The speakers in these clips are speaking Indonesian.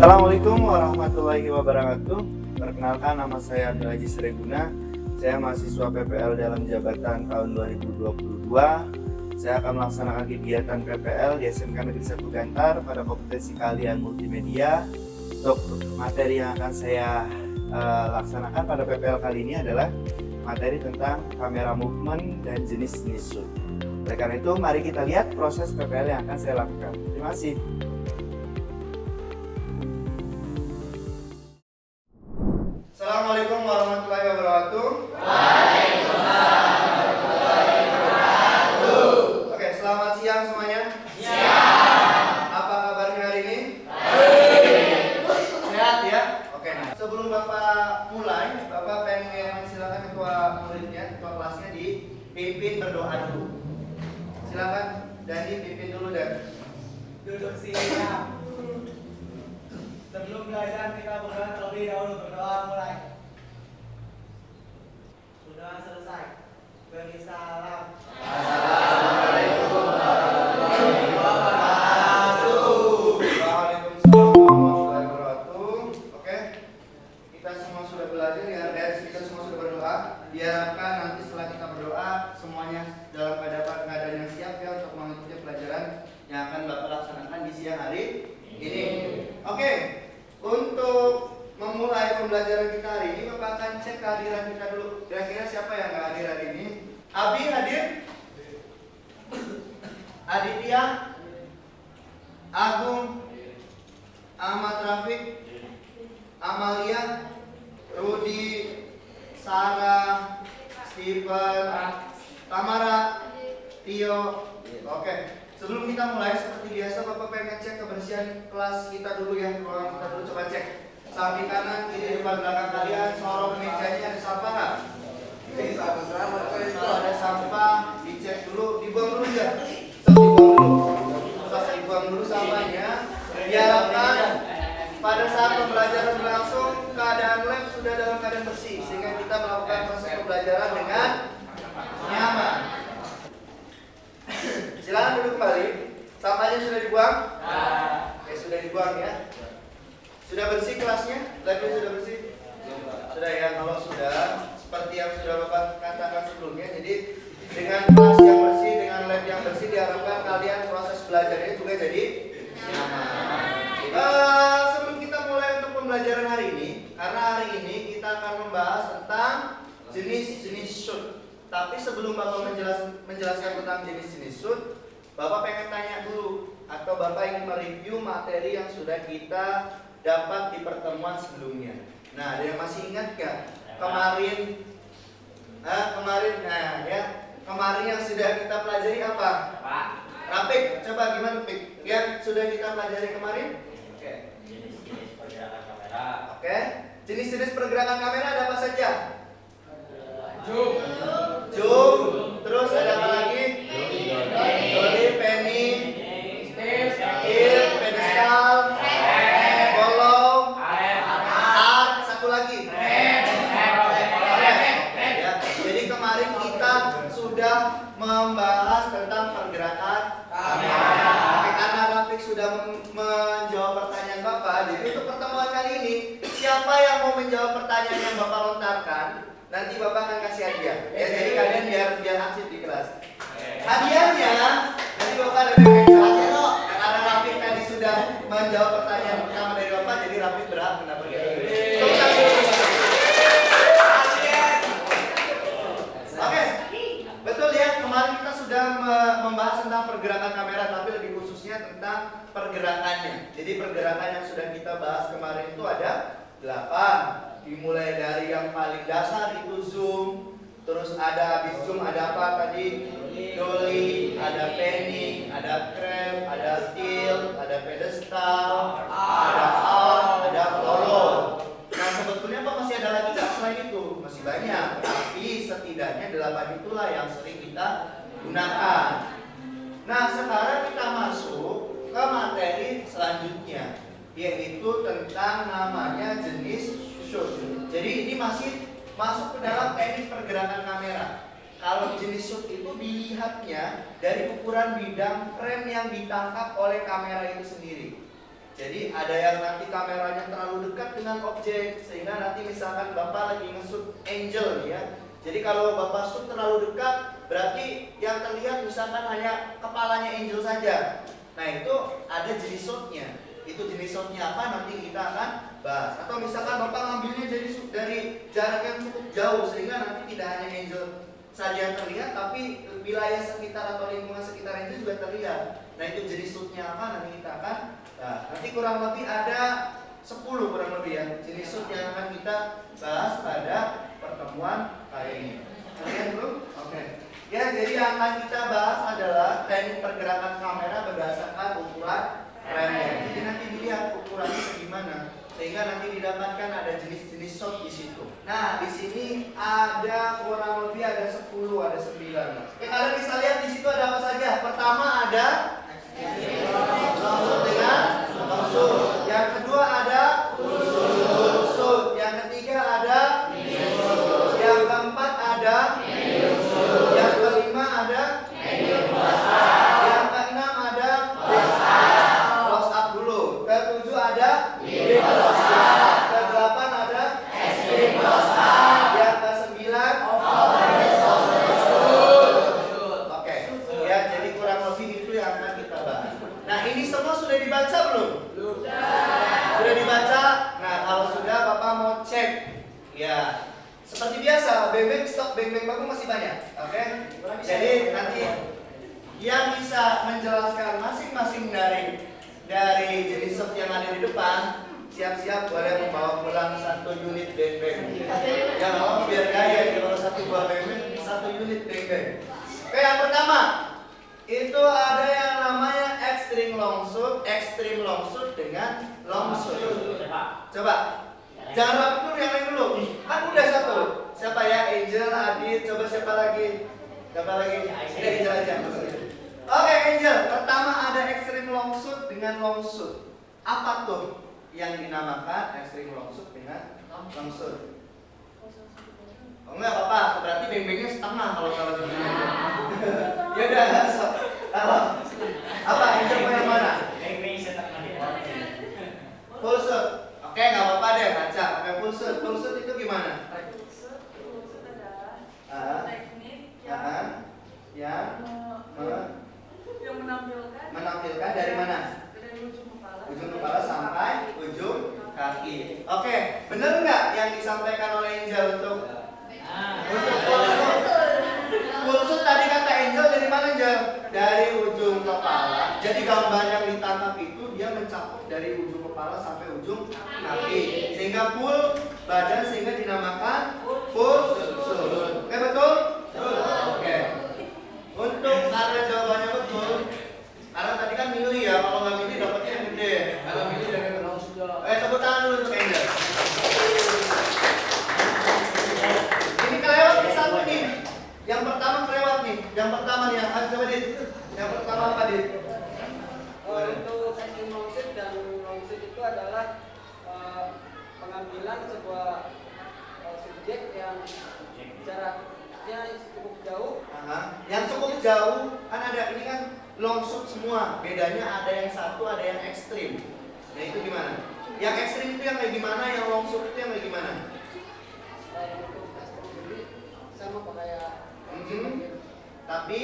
Assalamualaikum warahmatullahi wabarakatuh. Perkenalkan, nama saya Abdul Aziz Reguna. Saya mahasiswa PPL dalam jabatan tahun 2022. Saya akan melaksanakan kegiatan PPL di SMK Negeri 1 Gantar pada kompetensi keahlian multimedia. Untuk materi yang akan saya laksanakan pada PPL kali ini adalah materi tentang kamera movement dan jenis-jenis shoot. Oleh karena itu, mari kita lihat proses PPL yang akan saya lakukan. Terima kasih. Assalamualaikum warahmatullahi wabarakatuh. Waalaikumsalam warahmatullahi wabarakatuh. Oke, selamat siang semuanya. Siang. Apa kabarnya hari ini? Baik. Sehat ya? Oke, nah sebelum Bapak mulai, Bapak pengen silakan ketua muridnya, ketua kelasnya dipimpin berdoa dulu. Silakan, dan dipimpin dulu dan Duduk siap. Sebelum belajar kita berdoa terlebih dahulu. Berdoa mulai. Sudah selesai. Beri salam. Assalamualaikum warahmatullahi wabarakatuh. Waalaikumsalam warahmatullahi wabarakatuh. Oke, kita semua sudah belajar ya, dan kita semua sudah berdoa. Diharapkan nanti setelah kita berdoa semuanya dalam keadaan yang siap ya untuk mengikuti pelajaran yang akan Bapak laksanakan di siang hari ini. Oke, untuk memulai pembelajaran kita hari ini, Bapak akan cek kehadiran kita dulu. Kira-kira siapa yang nggak hadir hari ini? Abi hadir? Aditya? Agung? Ahmad Rafiq? Amalia? Rudi? Sarah? Steven? Tamara? Tio? Oke. Sebelum kita mulai, seperti biasa Bapak pengen cek kebersihan kelas kita dulu ya. Ruangan kita dulu, coba cek. Samping kanan, kiri, depan, belakang kalian, sorong mejanya ada sampah nggak? Kalau ada sampah, dicek dulu, dibuang dulu ya. Dibuang dulu. Pas dibuang dulu sampahnya, diharapkan pada saat pembelajaran berlangsung keadaan lab sudah dalam keadaan bersih, sehingga kita melakukan proses pembelajaran dengan nyaman. Silakan duduk kembali. Sampahnya sudah dibuang? Oke, sudah dibuang ya. Sudah bersih kelasnya? Labnya sudah bersih? Sudah ya. Kalau sudah, seperti yang sudah Bapak katakan sebelumnya, jadi dengan kelas yang bersih, dengan lab yang bersih, diharapkan kalian proses belajarnya juga jadi nyaman. Sebelum kita mulai untuk pembelajaran hari ini, karena hari ini kita akan membahas tentang jenis-jenis shoot. Tapi sebelum Bapak menjelaskan tentang jenis-jenis shoot, Bapak pengen tanya dulu, atau Bapak ingin mereview materi yang sudah kita dapat di pertemuan sebelumnya. Nah, ada yang masih ingat gak? Kemarin yang sudah kita pelajari apa? Rapik, coba gimana Pik? Yang sudah kita pelajari kemarin? Oke. Jenis-jenis pergerakan kamera. Oke. Jenis-jenis pergerakan kamera ada apa saja? Zoom, terus ada apa lagi? Dolly, penny, pedestal, bolong, art, satu lagi. Ya, jadi kemarin kita sudah membahas tentang pergerakan kamera. Karena Rafiq sudah menjawab pertanyaan Bapak, jadi untuk pertemuan kali ini, siapa yang mau menjawab pertanyaan yang Bapak lontarkan? Nanti Bapak akan kasih hadiah. Ya, jadi kalian biar aktif di kelas. Hadiahnya nanti Bapak ada hadiah kok. Karena Rafiq tadi sudah menjawab pertanyaan pertama dari Bapak, jadi Rafiq berhak mendapatkan hadiah. Oke, betul ya. Kemarin kita sudah membahas tentang pergerakan kamera, tapi lebih khususnya tentang pergerakannya. Jadi pergerakan yang sudah kita bahas kemarin itu ada 8. Dimulai dari yang paling dasar itu zoom, terus ada habis zoom ada apa tadi? Dolly, ada penny, ada cramp, ada steel, ada pedestal, ada art, ada follow. Nah, sebetulnya apa masih ada lagi nggak selain itu? Masih banyak, tapi setidaknya 8 itulah yang sering kita gunakan. Nah, sekarang kita masuk ke materi selanjutnya, yaitu tentang namanya jenis shoot. Jadi ini masih masuk ke dalam teknik pergerakan kamera. Kalau jenis shoot itu dilihatnya dari ukuran bidang frame yang ditangkap oleh kamera itu sendiri. Jadi ada yang nanti kameranya terlalu dekat dengan objek sehingga nanti misalkan Bapak lagi nge-shoot angel ya. Jadi kalau Bapak shoot terlalu dekat berarti yang terlihat misalkan hanya kepalanya angel saja. Nah itu ada jenis shotnya. Itu jenis shotnya apa nanti kita akan bahas. Atau misalkan Bapak ngambilnya dari jarak yang cukup jauh sehingga nanti tidak hanya angel saja yang terlihat tapi wilayah sekitar atau lingkungan sekitar itu juga terlihat. Nah itu jenis shootnya apa nanti kita akan nanti kurang lebih ada 10 kurang lebih ya jenis shoot yang akan kita bahas pada pertemuan kali ini. Kalian belum? Oke. Ya jadi yang akan kita bahas adalah teknik pergerakan kamera berdasarkan ukuran frame. Jadi nanti dilihat ukurannya segimana sehingga nanti didapatkan ada jenis-jenis shot di situ. Nah di sini ada kurang lebih ada 10 ada 9. Oke kalian bisa lihat di situ ada apa saja. Pertama ada langsung dengan langsung. Yang kedua ada shoot. Yang ketiga ada yang keempat ada yang kelima ada yang keenam ada close up dulu. Ketujuh ada kedelapan ada yang kesembilan oke ya jadi kurang lebih itu yang akan kita bahas. Nah ini semua sudah dibaca belum? Sudah dibaca? Nah kalau sudah Bapak mau cek ya seperti biasa stok beng-beng baku masih banyak. Oke jadi nanti yang bisa menjelaskan masing-masing dari jenis shot yang ada di depan siap-siap boleh membawa pulang 1 unit beng-beng. Ya mau biar gaya kalau 1 buah beng-beng 1 unit beng-beng. Oke yang pertama itu ada yang namanya extreme long shoot dengan long shoot. Coba jangan rapi dulu yang lain dulu. Kan udah 1. Siapa ya? Angel, Adit, coba siapa lagi? Siapa lagi? Udah Angel aja. Oke Angel, pertama ada extreme long shoot dengan long shoot. Apa tuh yang dinamakan extreme long shoot dengan long shoot? Oh enggak apa-apa, berarti beng-bengnya setengah kalau begini. Ya udah, apa Angel mau yang mana? Full shoot. Oke, nggak apa-apa deh, baca. Oke, full shoot. Full shoot itu gimana? Full shoot adalah teknik yang menampilkan dari mana? dari ujung Kepala sampai ujung kaki. Oke, bener nggak yang disampaikan oleh Angel untuk full shoot? Full shoot tadi kata Angel dari mana Angel? Dari ujung kepala. Jadi gambar yang ditangkap itu dia mencakup dari ujung kepala sampai ujung kaki, sehingga full badan sehingga dinamakan full shoot. Oke betul? Oke. Untuk karena jawabannya betul, karena tadi kan milih ya, kalau nggak milih dapatnya yang gede. Kalau milih dari tepuk tangan dulu untuk Angel. Ini kelewat nih satu nih. Yang pertama kelewat nih. Yang pertama nih, coba Dit. Yang pertama apa Dit? Untuk extreme long shoot dan long shoot itu adalah pengambilan sebuah subjek yang jaraknya cukup jauh. Yang cukup jauh kan ada ini kan long shoot semua. Bedanya ada yang satu, ada yang ekstrim. Nah itu gimana? Yang ekstrim itu yang kayak gimana? Yang long shoot itu yang kayak gimana? Untuk ekstrim sendiri sama kayak Tapi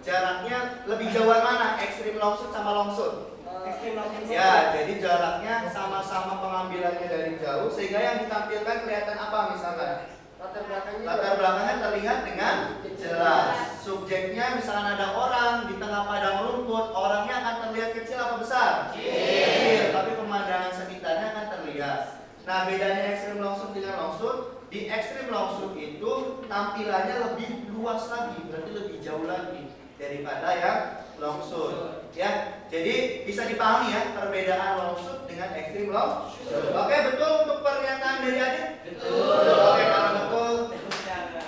jaraknya lebih jauhan mana? Ekstrim long shoot sama long shoot? Extreme long shoot. Ya, jadi jaraknya sama-sama pengambilannya dari jauh sehingga yang ditampilkan kelihatan apa misalkan? Latar belakangnya terlihat dengan jelas. Subjeknya misalkan ada orang di tengah padang rumput, orangnya akan terlihat kecil apa besar? Kecil, tapi pemandangan sekitarnya akan terlihat. Nah, bedanya extreme long shoot dengan long shoot, di extreme long shoot itu tampilannya lebih luas lagi, berarti lebih jauh lagi daripada yang long shoot. Ya, jadi bisa dipahami ya perbedaan long shoot dengan extreme long shoot. Oke, betul untuk pernyataan dari Adit? Betul. Oke, kalau betul,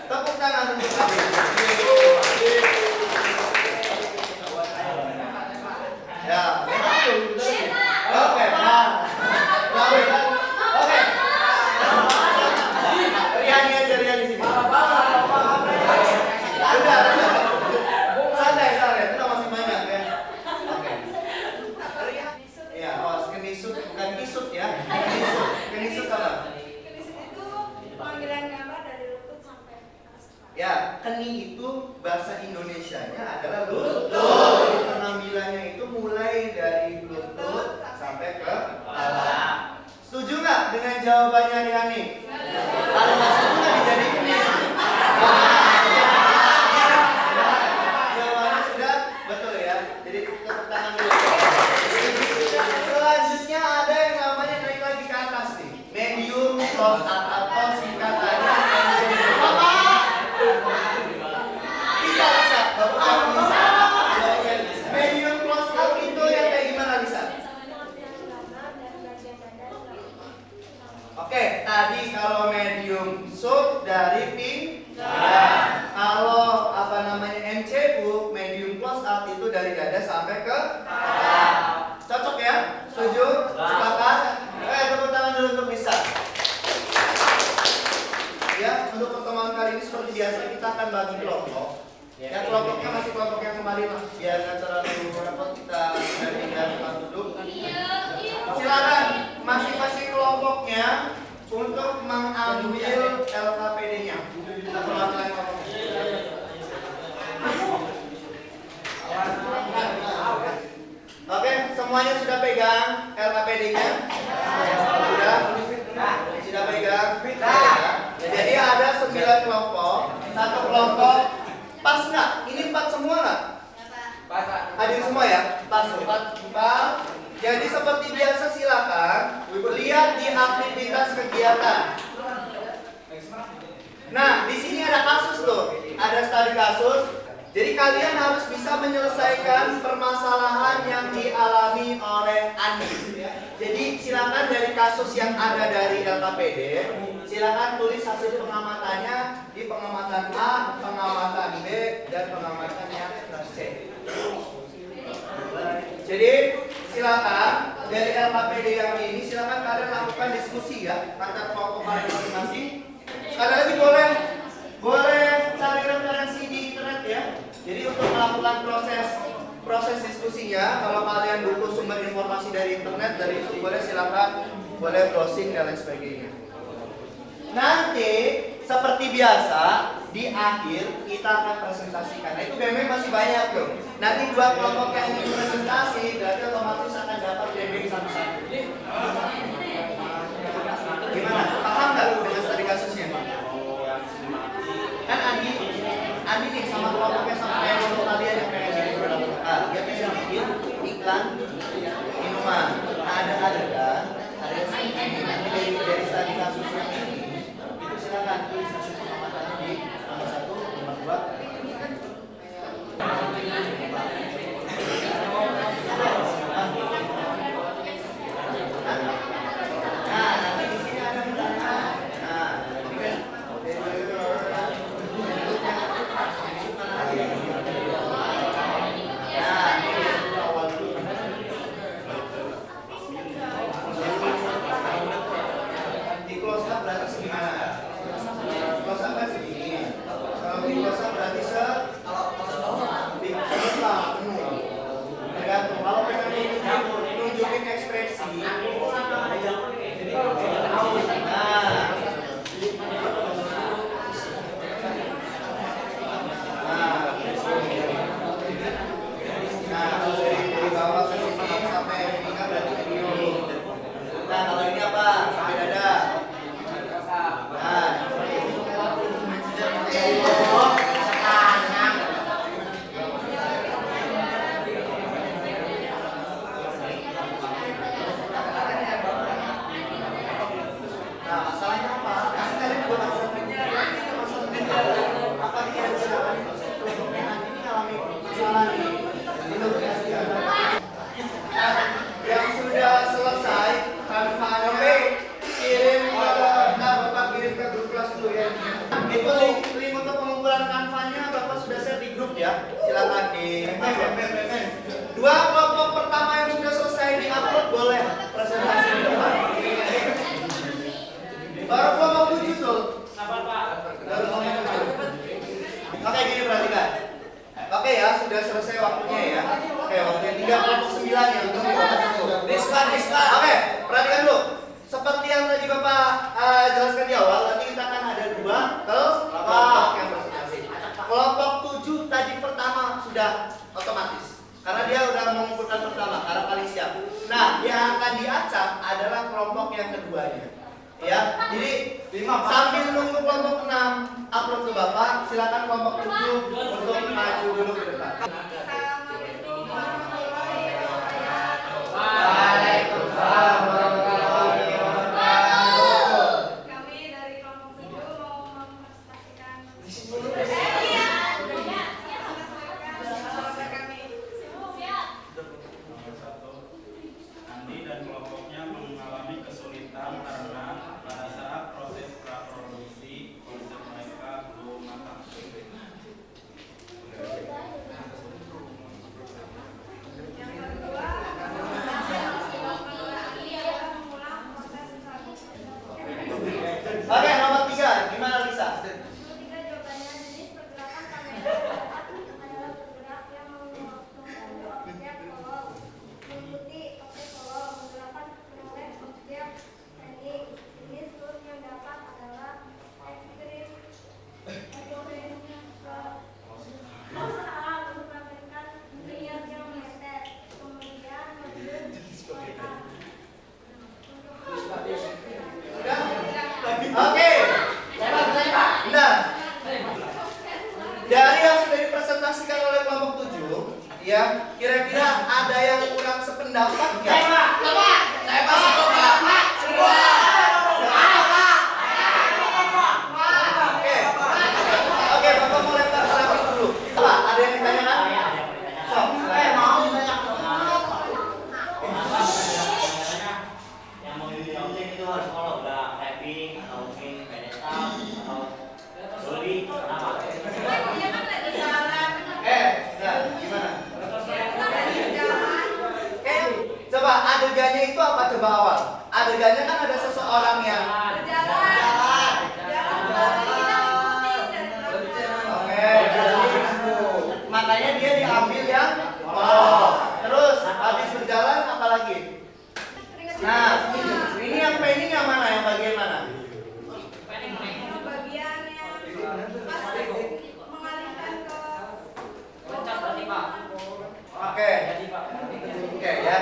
tepuk tangan untuk Adit. Ya, oke, nah, oke. Riani aja Riani sini. Udah. Santai, itu masih banyak ya. Oke. Iya, skenisu dengan jawabannya Riani? Kalau nggak setuju dijadiin nih. Jawabannya sudah betul ya. Jadi tepuk tangan dulu. Selanjutnya ada yang namanya naik lagi ke atas nih. Medium close up atau singkatannya bisa. Bapak bisa. Medium close up itu yang kayak gimana bisa? Oke, tadi kalau medium sub dari pinggang. Kalau apa namanya MC bu, medium close up itu dari dada sampai ke kepala. Cocok ya? Setuju? Sepakat? Tepuk tangan dulu untuk bisa. Ya, untuk pertemuan kali ini seperti biasa kita akan bagi kelompok. Ya, kelompoknya masih kelompok yang kemarin lah. Biar nggak terlalu repot kita dari tempat duduk. Silakan masing-masing kelompoknya untuk mengambil LKPD-nya. Kita perlakukan kelompoknya. Oke, semuanya sudah pegang LKPD-nya? Sudah pegang? Jadi ada 9 kelompok. Satu kelompok pas nggak? Ini 4 semua nggak? Hadir semua ya? Pas 4. Jadi seperti biasa silakan lihat di aktivitas kegiatan. Nah, di sini ada kasus tuh. Ada studi kasus. Jadi kalian harus bisa menyelesaikan permasalahan yang dialami oleh Andi. Jadi silakan dari kasus yang ada dari LKPD, silakan tulis hasil pengamatannya di pengamatan A, pengamatan B, dan pengamatan yang C. Jadi silakan dari LKPD yang ini silakan kalian lakukan diskusi ya antar kelompok kalian masing-masing. Sekali lagi boleh cari referensi di internet ya. Jadi untuk melakukan proses diskusinya, kalau kalian butuh sumber informasi dari internet, dari itu boleh silakan, boleh browsing dan lain sebagainya. Nanti seperti biasa di akhir kita akan presentasikan. Nah itu BM masih banyak tuh. Nanti 2 kelompok yang ingin presentasi berarti otomatis akan dapat BM satu-satu. Gimana? Paham nggak dengan studi kasusnya? Kan Andi nih sama kelompoknya sama kayak kelompok kalian yang pengen jadi produk dia bisa bikin iklan minuman. Nah ada kan? Ada yang nanti dari studi kasusnya ini itu silakan tulis hasil pengamatannya di nomor 1, nomor 2. Nah, nanti di sini ada undangan. Nah, ini kan di close up berarti segimana? Close up kan segini. Kalau di close up berarti tergantung. Kalau pengen nunjukin ekspresi, dari bawah ke sini sampai pinggang berarti video. Nah kalau ini apa? Sampai dada. Nah, masalahnya apa? Kan kalian juga masalah apa nih yang silakan ini ngalami masalah nih. Yang sudah selesai tanpa kirim ke Bapak kirim ke grup kelas dulu ya. Itu link untuk pengumpulan kanvanya Bapak sudah share di grup ya. Silakan di 2 kelompok pertama yang sudah selesai di-upload boleh presentasi di depan. Baru kelompok 7 tuh. Sabar Pak. Baru kelompok 7. Oke gini perhatikan. Oke ya sudah selesai waktunya ya. Oke waktunya 3 kelompok 9 ya untuk Risma. Oke perhatikan dulu. Seperti yang tadi Bapak jelaskan di awal, nanti kita akan ada 2 kelompok yang presentasi. Kelompok 7 tadi pertama sudah otomatis. Karena dia udah mengumpulkan pertama, karena paling siap. Nah, yang akan diacak adalah kelompok yang keduanya. Ya, jadi sambil nunggu kelompok 6 upload ke Bapak, silakan kelompok 7 untuk maju dulu ke depan. Waalaikumsalam warahmatullahi wabarakatuh. Kami dari kelompok 7 mau mempresentasikan Andi dan kelompoknya mengalami kesulitan karena pada saat proses praproduksi konsep mereka belum matang. yang kedua. Mengulang proses Oke, nomor 3, gimana Lisa? Tiga jawabannya jenis pergerakan kamera adalah bergerak yang mengganggu objek kolom, mengikuti objek kolom, menggerakkan menoleh objek teknik. Jenis tool yang dapat adalah ekstrim, usaha untuk melakukan lihat yang meter, kemudian modul kuota. Oke. Nah, dari yang sudah dipresentasikan oleh kelompok 7, ya, kira-kira ada yang kurang sependapat nggak? Saya masuk ke Bapak semua. Oke. Oke, Bapak mau lempar terakhir dulu. Pak, ada yang ditanyakan? Sok, Yang mau di objek itu harus kalau udah typing atau mungkin pedestal atau soli apa? nah, gimana? Coba adegannya itu apa coba awal? Adegannya kan ada seseorang yang Oke, makanya dia diambil yang terus habis berjalan apa lagi? Nah, ini yang pending yang mana? Yang bagian mana? bagian yang pas mengalihkan ke Loncat berarti Pak. Oke. Oke ya.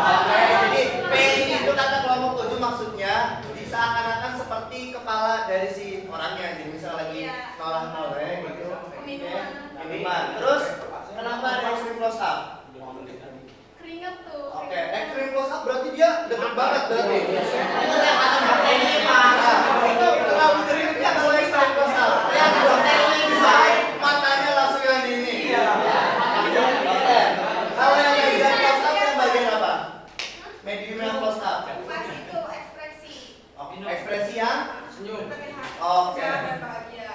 Oke, jadi pending itu kata kelompok 7 maksudnya seakan-akan seperti kepala dari si orangnya. Jadi misal lagi nol ya gitu. Minuman. Terus kenapa ada extreme close up? keringat tuh. Oke, extreme close up berarti dia deket banget berarti. Itu terlalu deringan kalau extreme close up. Yang bisa matanya langsung yang ini. Oke. Kalau yang bagian close up yang bagian apa? Medium yang close up. Pas itu ekspresi. Oke, ekspresi yang senyum. oke. Dan bahagia.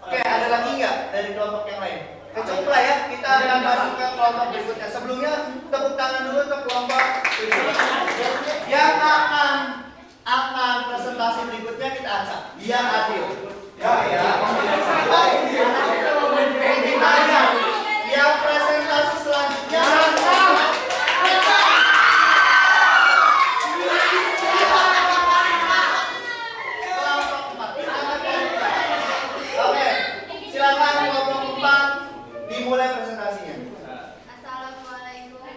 Oke, ada lagi nggak dari kelompok yang lain? Cukup lah ya, kita akan masuk ke kelompok berikutnya. Sebelumnya tepuk tangan dulu untuk kelompok yang akan presentasi berikutnya kita acak biar adil. Ya. Ada yang presentasi selanjutnya. Kelompok 4. Oke, silakan kelompok 4 dimulai presentasinya. Assalamualaikum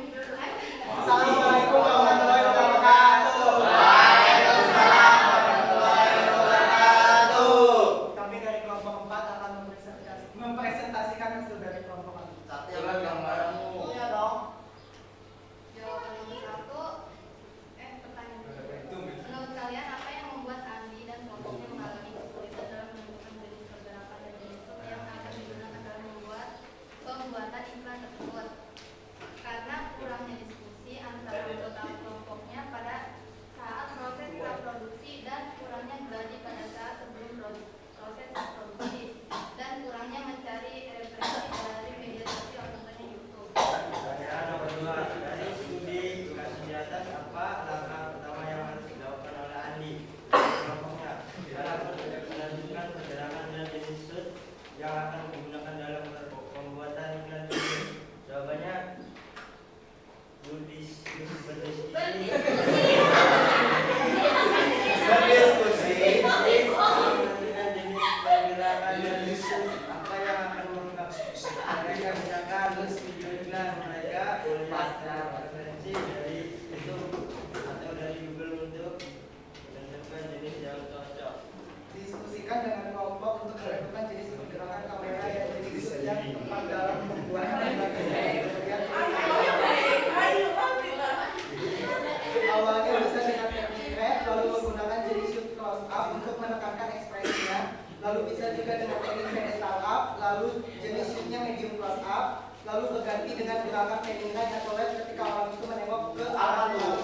dengan gerakan heading right atau left ketika orang itu menengok ke arah luar.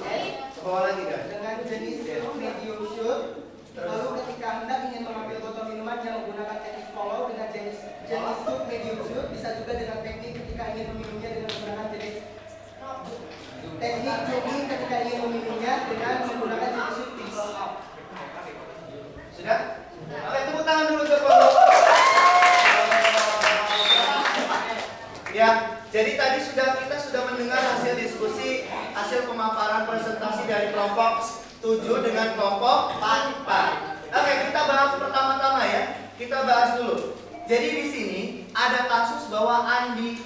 Bawa lagi kan? Dengan jenis shoot, medium shoot. Lalu ketika Anda ingin mengambil botol minuman yang menggunakan teknik follow dengan jenis shoot, medium shoot, bisa juga dengan teknik ketika ingin meminumnya dengan menggunakan jenis teknik jogging ketika ingin meminumnya dengan menggunakan jenis shoot pistol up. Sudah? Oke, tepuk tangan dulu untuk kelompok. Ya, jadi tadi kita sudah mendengar hasil diskusi, hasil pemaparan presentasi dari kelompok 7 dengan kelompok 4. Oke, kita bahas pertama-tama ya. Kita bahas dulu. Jadi di sini ada kasus bahwa Andi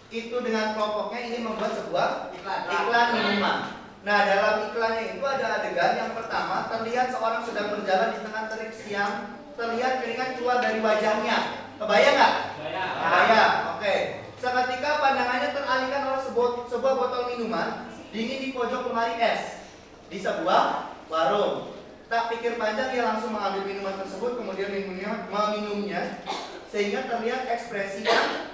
itu dengan kelompoknya ingin membuat sebuah iklan minuman. Nah, dalam iklannya itu ada adegan yang pertama terlihat seorang sedang berjalan di tengah terik siang, terlihat keringat keluar dari wajahnya. Kebayang nggak? Kebayang. Oke. Seketika pandangannya teralihkan oleh sebuah botol minuman dingin di pojok lemari es di sebuah warung. Tak pikir panjang, ia langsung mengambil minuman tersebut, kemudian meminumnya sehingga terlihat ekspresi yang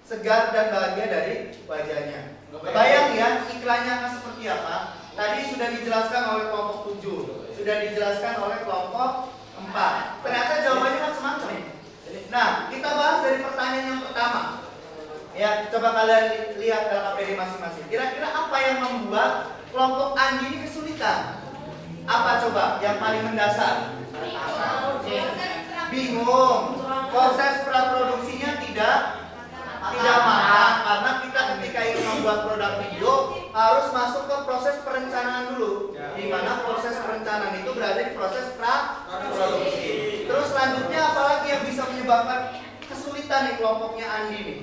segar dan bahagia dari wajahnya. Kebayang ya iklannya akan seperti apa? Tadi sudah dijelaskan oleh kelompok 7, sudah dijelaskan oleh kelompok 4. Ternyata jawabannya macam-macam. Nah, kita bahas dari pertanyaan yang pertama. Ya, coba kalian lihat LKPD masing-masing. Kira-kira apa yang membuat kelompok Andi ini kesulitan? Apa coba yang paling mendasar? Bingung. Proses praproduksinya tidak matang karena kita ketika ingin membuat produk video harus masuk ke proses perencanaan dulu. Di mana proses perencanaan itu berada di proses praproduksi. Terus selanjutnya apalagi yang bisa menyebabkan kesulitan di kelompoknya Andi nih?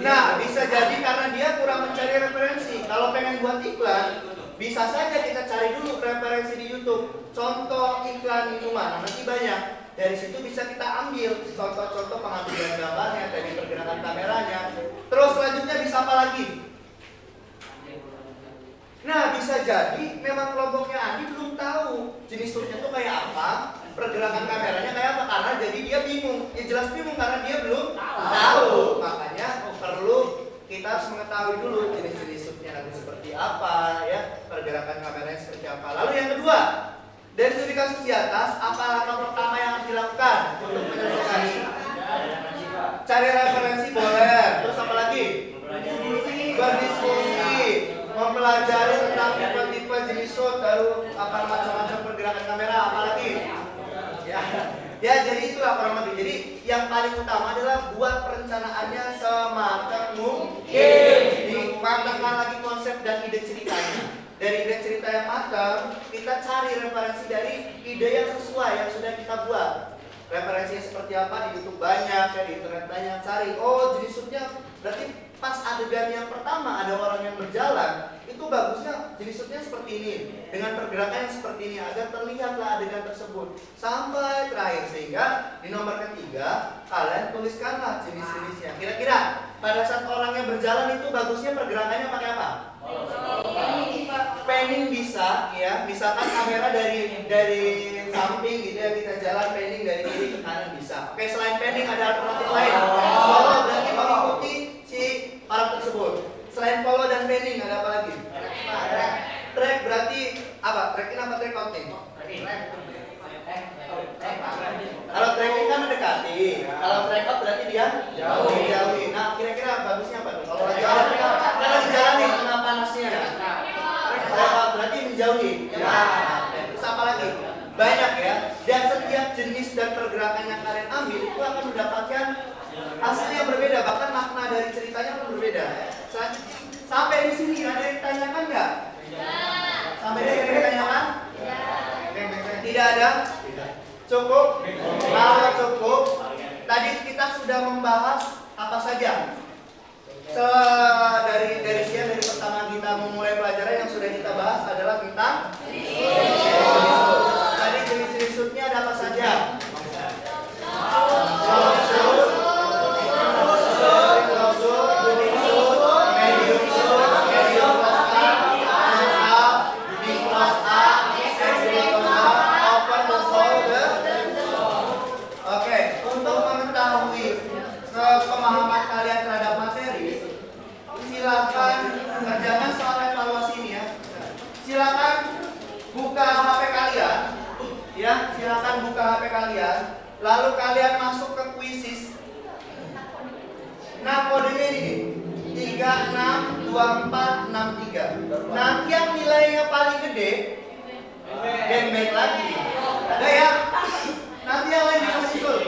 Nah, bisa jadi karena dia kurang mencari referensi. Kalau pengen buat iklan, bisa saja kita cari dulu referensi di YouTube. Contoh iklan minuman, nanti banyak. Dari situ bisa kita ambil contoh-contoh pengambilan gambarnya, dari pergerakan kameranya. Terus selanjutnya bisa apa lagi? Nah, bisa jadi memang kelompoknya Andi belum tahu jenis shootnya tuh kayak apa, pergerakan kameranya kayak apa, karena jadi dia bingung. Ya jelas bingung karena dia belum tahu. Makanya perlu kita harus mengetahui dulu jenis-jenis shootnya nanti seperti apa, ya, pergerakan kameranya seperti apa. Lalu yang kedua, dari studi kasus di atas, apa langkah pertama yang harus dilakukan untuk menyelesaikan ini? Cari referensi boleh. Terus apa lagi? Berdiskusi, mempelajari tentang tipe-tipe jenis shoot, baru apa macam-macam pergerakan kamera, apalagi? Ya, jadi itulah kurang lebih. Jadi yang paling utama adalah buat perencanaannya sematang mungkin. Dimatangkan lagi konsep dan ide ceritanya. Dari ide cerita yang matang, kita cari referensi dari ide yang sesuai yang sudah kita buat. Referensinya seperti apa di YouTube banyak, ya, di internet banyak. Cari, oh jenis shootnya berarti pas adegan yang pertama ada orang yang berjalan, itu bagusnya jenis shootnya seperti ini, dengan pergerakan yang seperti ini agar terlihatlah adegan tersebut sampai terakhir, sehingga di nomor ketiga kalian tuliskanlah jenis-jenisnya. Kira-kira pada saat orangnya berjalan itu bagusnya pergerakannya pakai apa? Panning bisa, ya, misalkan kamera dari samping gitu ya, kita jalan panning dari kiri ke kanan bisa. Oke, selain panning ada alternatif lain. Follow berarti mengikuti si orang tersebut. Selain follow dan panning ada apa lagi? Track berarti apa? Tracking apa track out nih? Kalau tracking kan mendekati. Kalau track out berarti dia jauhi. Nah, kira-kira bagusnya apa tuh? Kalau lagi jalan, kan lagi jalan nih, kena panasnya kan? Berarti menjauhi. Terus apa lagi? Banyak ya. Dan setiap jenis dan pergerakan yang kalian ambil itu akan mendapatkan hasil yang berbeda. Bahkan makna dari ceritanya pun berbeda. Sampai di sini ada yang ditanyakan nggak? Sampai di sini ada yang ditanyakan? Tidak ada? Cukup? Kalau cukup, tadi kita sudah membahas apa saja? Dari siang, dari pertama kita memulai pelajaran yang sudah kita bahas adalah tentang tadi jenis-jenis shootnya ada apa saja? Oke, untuk mengetahui pemahaman kalian silakan kerjakan soal evaluasi ini ya. Silakan buka HP kalian, ya. Silakan buka HP kalian. Lalu kalian masuk ke quizzes. Nah, kodenya ini 362463. Nanti yang nilainya paling gede, beng-beng lagi. Ada ya? Nanti yang lain bisa menyusul.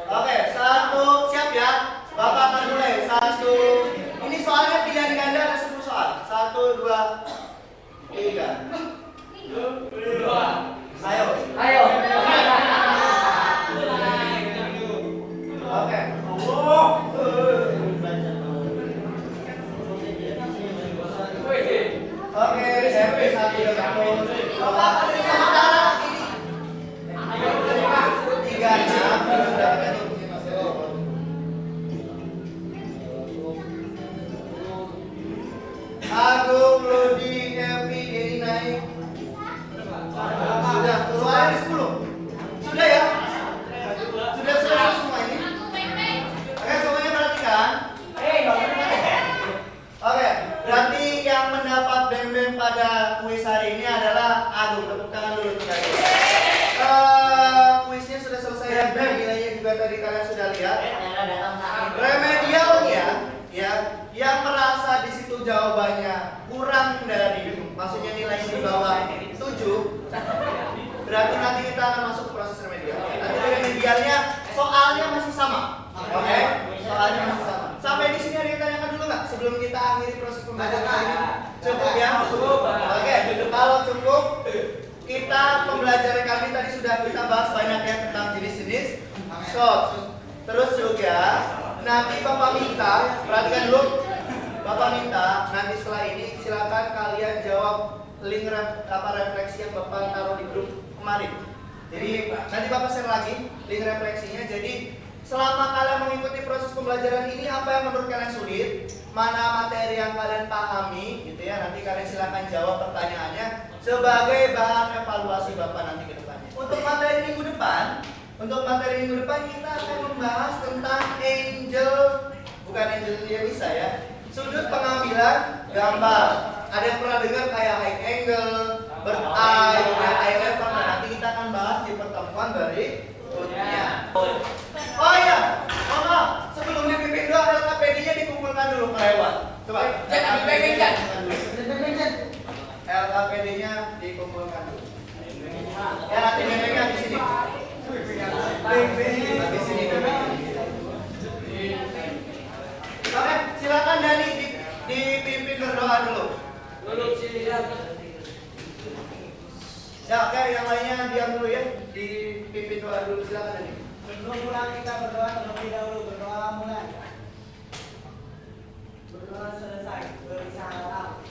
Oke, 1, siap ya? Bapak akan mulai. 1. Ini soalnya pilihan ganda ada 10 soal. 1, 2, 3. Ayo. Oke. Oke, SMP 1 udah ketemu. Bapak sementara ini 36 sudah ketemu. Agung, Rudi, Kevin, Denny naik. Sudah, keluar di 10. Sudah ya? Sudah selesai semua ini? Oke, semuanya perhatikan. Oke, berarti yang mendapat beng-beng pada kuis hari ini adalah Agung. Tepuk tangan dulu untuk Agung. Kuisnya sudah selesai ya, nilainya juga tadi kalian sudah lihat. Remedialnya, ya, yang merasa di situ jawabannya kurang dari, maksudnya nilainya di bawah 7, berarti nanti kita akan masuk ke proses remedial. Nanti remedialnya soalnya masih sama, oke? Soalnya masih sama. Sampai di sini ada yang tanyakan dulu nggak sebelum kita akhiri proses pembelajaran ini? Cukup ya? Oke, kalau cukup, kita pembelajaran kali tadi sudah kita bahas banyak ya tentang jenis-jenis shot. Terus juga nanti Bapak minta, perhatikan dulu, Bapak minta nanti setelah ini silakan kalian jawab link refleksi yang Bapak taruh di grup kemarin. Jadi nanti Bapak share lagi link refleksinya. Jadi selama kalian mengikuti proses pembelajaran ini, apa yang menurut kalian sulit, mana materi yang kalian pahami, gitu ya. Nanti kalian silakan jawab pertanyaannya sebagai bahan evaluasi Bapak nanti ke depannya. Untuk materi minggu depan kita akan membahas tentang bukan angel dia bisa ya, sudut pengambilan gambar. Ada yang pernah dengar kayak high angle, bird eye, eye level. Nanti kita akan bahas di pertemuan berikutnya. Oh iya, sebelum dipimpin doa LKPD-nya dikumpulkan dulu kelewat. Coba. LKPD-nya dikumpulkan dulu. Ya nanti bebeknya di sini. Di sini. Oke, silakan Dani dipimpin berdoa dulu. Ya, oke, yang lainnya diam dulu ya. Dipimpin doa dulu, silakan Dani. Sebelum pulang kita berdoa terlebih dahulu. Berdoa mulai. Berdoa selesai. Bersalam.